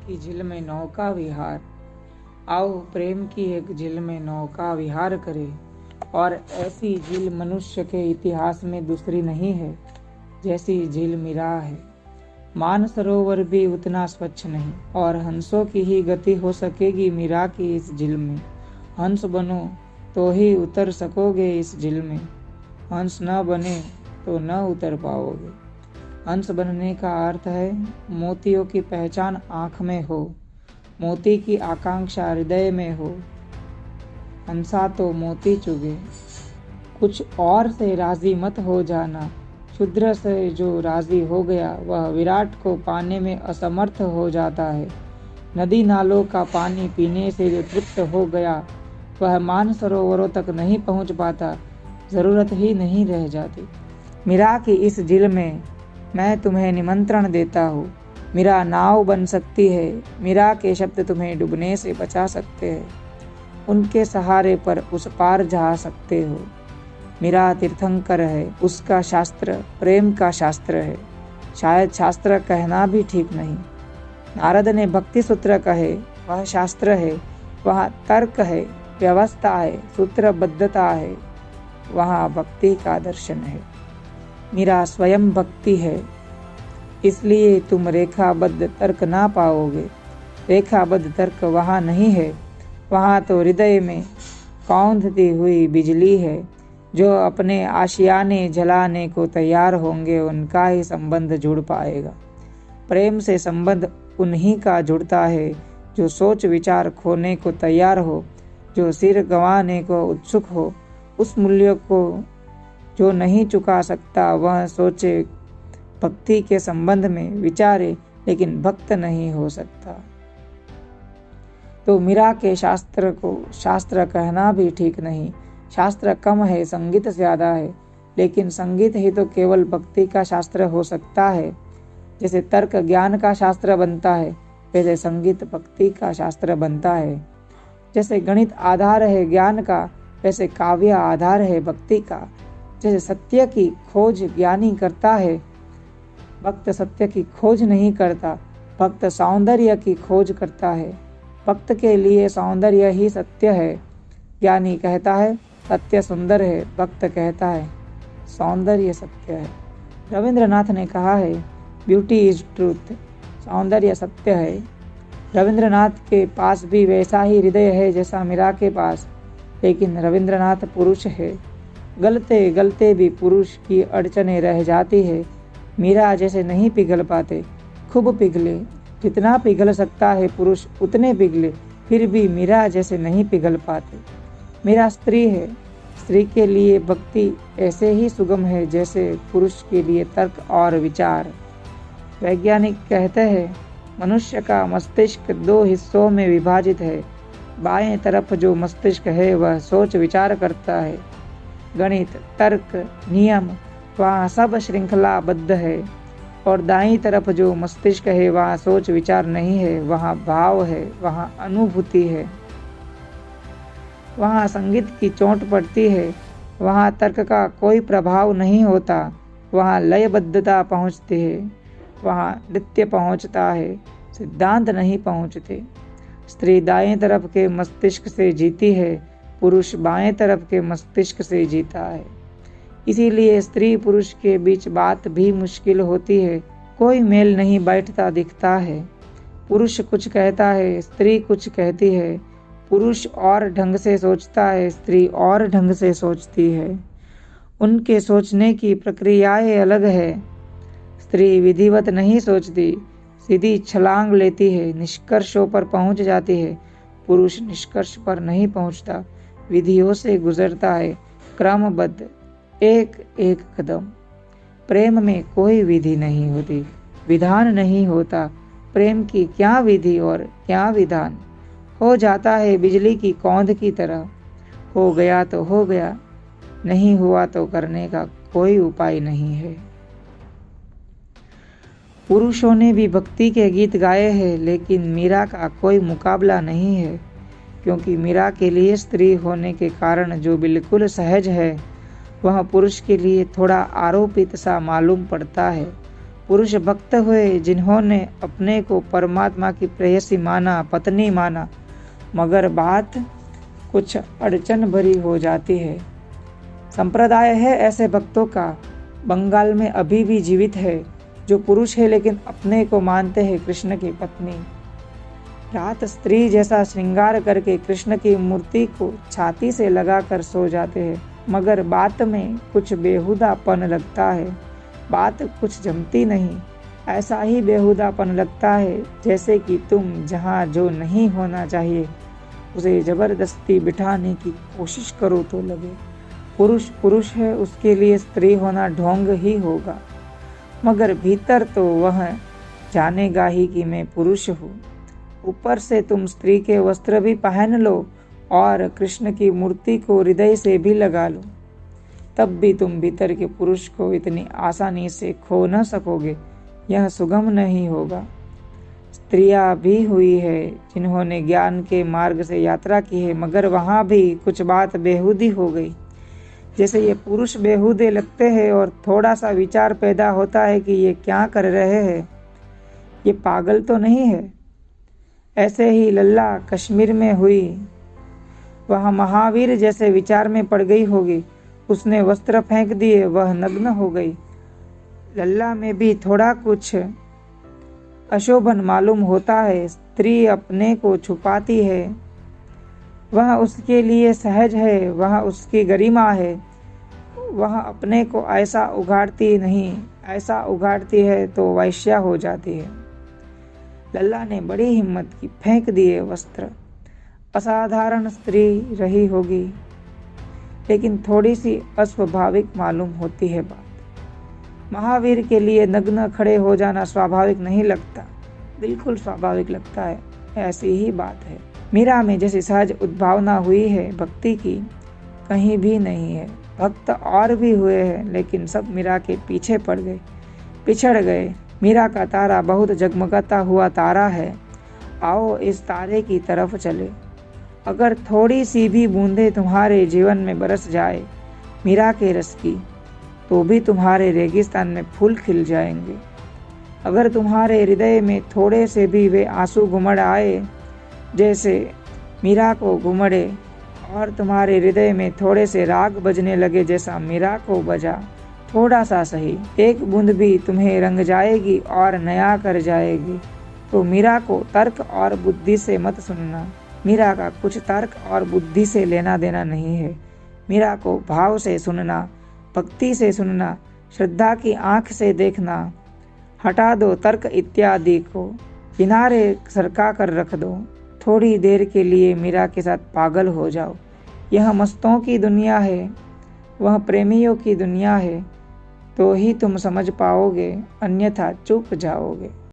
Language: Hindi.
की झील में नौका विहार। आओ प्रेम की एक झील में नौका विहार करे, और ऐसी झील मनुष्य के इतिहास में दूसरी नहीं है जैसी झील मीरा है। मानसरोवर भी उतना स्वच्छ नहीं, और हंसों की ही गति हो सकेगी मीरा की इस झील में। हंस बनो तो ही उतर सकोगे इस झील में, हंस न बने तो न उतर पाओगे। हंस बनने का अर्थ है मोतियों की पहचान आँख में हो, मोती की आकांक्षा हृदय में हो। हंसा तो मोती चुगे, कुछ और से राजी मत हो जाना। क्षुद्र से जो राजी हो गया वह विराट को पाने में असमर्थ हो जाता है। नदी नालों का पानी पीने से जो तृप्त हो गया वह मानसरोवरों तक नहीं पहुंच पाता, जरूरत ही नहीं रह जाती। मीरा की इस झील में मैं तुम्हें निमंत्रण देता हूँ। मीरा नाव बन सकती है, मीरा के शब्द तुम्हें डूबने से बचा सकते हैं, उनके सहारे पर उस पार जा सकते हो। मीरा तीर्थंकर है, उसका शास्त्र प्रेम का शास्त्र है। शायद शास्त्र कहना भी ठीक नहीं। नारद ने भक्ति सूत्र कहे, वह शास्त्र है। वहाँ तर्क है, व्यवस्था है, सूत्रबद्धता है, वहाँ भक्ति का दर्शन है। मीरा स्वयं भक्ति है, इसलिए तुम रेखाबद्ध तर्क ना पाओगे। रेखाबद्ध तर्क वहाँ नहीं है, वहाँ तो हृदय में कौंधती हुई बिजली है। जो अपने आशियाने जलाने को तैयार होंगे उनका ही संबंध जुड़ पाएगा। प्रेम से संबंध उन्हीं का जुड़ता है जो सोच विचार खोने को तैयार हो, जो सिर गंवाने को उत्सुक हो। उस मूल्य को जो नहीं चुका सकता वह सोचे, भक्ति के संबंध में विचारे, लेकिन भक्त नहीं हो सकता। तो मीरा के शास्त्र को शास्त्र कहना भी ठीक नहीं। शास्त्र कम है, संगीत ज्यादा है, लेकिन संगीत ही तो केवल भक्ति का शास्त्र हो सकता है। जैसे तर्क ज्ञान का शास्त्र बनता है, वैसे संगीत भक्ति का शास्त्र बनता है। जैसे गणित आधार है ज्ञान का, वैसे काव्य आधार है भक्ति का। जैसे सत्य की खोज ज्ञानी करता है, भक्त सत्य की खोज नहीं करता, भक्त सौंदर्य की खोज करता है। भक्त के लिए सौंदर्य ही सत्य है। ज्ञानी कहता है सत्य सुंदर है, भक्त कहता है सौंदर्य सत्य है। रविंद्रनाथ ने कहा है ब्यूटी इज ट्रूथ, सौंदर्य सत्य है। रविंद्रनाथ के पास भी वैसा ही हृदय है जैसा मीरा के पास, लेकिन रविंद्रनाथ पुरुष है। गलते गलते भी पुरुष की अड़चने रह जाती है। मीरा जैसे नहीं पिघल पाते, खूब पिघले, जितना पिघल सकता है पुरुष उतने पिघले, फिर भी मीरा जैसे नहीं पिघल पाते। मीरा स्त्री है, स्त्री के लिए भक्ति ऐसे ही सुगम है जैसे पुरुष के लिए तर्क और विचार। वैज्ञानिक कहते हैं मनुष्य का मस्तिष्क 2 हिस्सों में विभाजित है। बाएं तरफ जो मस्तिष्क है वह सोच विचार करता है, गणित तर्क नियम, वहाँ सब श्रृंखलाबद्ध है। और दाईं तरफ जो मस्तिष्क है वहाँ सोच विचार नहीं है, वहाँ भाव है, वहाँ अनुभूति है, वहाँ संगीत की चोट पड़ती है, वहाँ तर्क का कोई प्रभाव नहीं होता, वहाँ लयबद्धता पहुँचती है, वहाँ नृत्य पहुँचता है, सिद्धांत नहीं पहुँचते। स्त्री दाएं तरफ के मस्तिष्क से जीती है, पुरुष बाएं तरफ के मस्तिष्क से जीता है। इसीलिए स्त्री पुरुष के बीच बात भी मुश्किल होती है, कोई मेल नहीं बैठता दिखता है। पुरुष कुछ कहता है, स्त्री कुछ कहती है। पुरुष और ढंग से सोचता है, स्त्री और ढंग से सोचती है। उनके सोचने की प्रक्रियाएं अलग है। स्त्री विधिवत नहीं सोचती, सीधी छलांग लेती है, निष्कर्षों पर पहुंच जाती है। पुरुष निष्कर्ष पर नहीं पहुंचता, विधियों से गुजरता है, क्रमबद्ध एक एक कदम। प्रेम में कोई विधि नहीं होती, विधान नहीं होता। प्रेम की क्या विधि और क्या विधान। हो जाता है बिजली की कौंध की तरह, हो गया तो हो गया, नहीं हुआ तो करने का कोई उपाय नहीं है। पुरुषों ने भी भक्ति के गीत गाए हैं, लेकिन मीरा का कोई मुकाबला नहीं है, क्योंकि मीरा के लिए स्त्री होने के कारण जो बिल्कुल सहज है वह पुरुष के लिए थोड़ा आरोपित सा मालूम पड़ता है। पुरुष भक्त हुए जिन्होंने अपने को परमात्मा की प्रेयसी माना, पत्नी माना, मगर बात कुछ अड़चन भरी हो जाती है। संप्रदाय है ऐसे भक्तों का, बंगाल में अभी भी जीवित है, जो पुरुष है लेकिन अपने को मानते हैं कृष्ण की पत्नी। रात स्त्री जैसा श्रृंगार करके कृष्ण की मूर्ति को छाती से लगाकर सो जाते हैं, मगर बात में कुछ बेहुदापन लगता है, बात कुछ जमती नहीं। ऐसा ही बेहुदापन लगता है जैसे कि तुम जहाँ जो नहीं होना चाहिए उसे जबरदस्ती बिठाने की कोशिश करो तो लगे। पुरुष पुरुष है, उसके लिए स्त्री होना ढोंग ही होगा, मगर भीतर तो वह जानेगा ही कि मैं पुरुष हूँ। ऊपर से तुम स्त्री के वस्त्र भी पहन लो और कृष्ण की मूर्ति को हृदय से भी लगा लो, तब भी तुम भीतर के पुरुष को इतनी आसानी से खो न सकोगे, यह सुगम नहीं होगा। स्त्रियां भी हुई है जिन्होंने ज्ञान के मार्ग से यात्रा की है, मगर वहां भी कुछ बात बेहूदी हो गई। जैसे ये पुरुष बेहूदे लगते हैं और थोड़ा सा विचार पैदा होता है कि ये क्या कर रहे हैं, ये पागल तो नहीं है। ऐसे ही लल्ला कश्मीर में हुई, वह महावीर जैसे विचार में पड़ गई होगी, उसने वस्त्र फेंक दिए, वह नग्न हो गई। लल्ला में भी थोड़ा कुछ अशोभन मालूम होता है, स्त्री अपने को छुपाती है, वह उसके लिए सहज है, वह उसकी गरिमा है। वह अपने को ऐसा उघाड़ती नहीं, ऐसा उघाड़ती है तो वैश्या हो जाती है। लल्ला ने बड़ी हिम्मत की, फेंक दिए वस्त्र। असाधारण स्त्री रही होगी, लेकिन थोड़ी सी अस्वाभाविक मालूम होती है बात। महावीर के लिए नग्न खड़े हो जाना स्वाभाविक नहीं लगता, बिल्कुल स्वाभाविक लगता है, ऐसी ही बात है। मीरा में जैसी सहज उद्भावना हुई है, भक्ति की कहीं भी नहीं है। भक्त और भी हुए हैं, लेकिन सब मीरा के पीछे पड़ गए, पिछड़ गए। मीरा का तारा बहुत जगमगाता हुआ तारा है, आओ इस तारे की तरफ चले। अगर थोड़ी सी भी बूंदे तुम्हारे जीवन में बरस जाए मीरा के रस की, तो भी तुम्हारे रेगिस्तान में फूल खिल जाएंगे। अगर तुम्हारे हृदय में थोड़े से भी वे आंसू घुमड़ आए जैसे मीरा को घुमड़े, और तुम्हारे हृदय में थोड़े से राग बजने लगे जैसा मीरा को बजा, थोड़ा सा सही, एक बूंद भी तुम्हें रंग जाएगी और नया कर जाएगी। तो मीरा को तर्क और बुद्धि से मत सुनना, मीरा का कुछ तर्क और बुद्धि से लेना देना नहीं है। मीरा को भाव से सुनना, भक्ति से सुनना, श्रद्धा की आंख से देखना। हटा दो तर्क इत्यादि को, किनारे सरका कर रख दो। थोड़ी देर के लिए मीरा के साथ पागल हो जाओ। यह मस्तों की दुनिया है, वह प्रेमियों की दुनिया है, तो ही तुम समझ पाओगे, अन्यथा चूक जाओगे।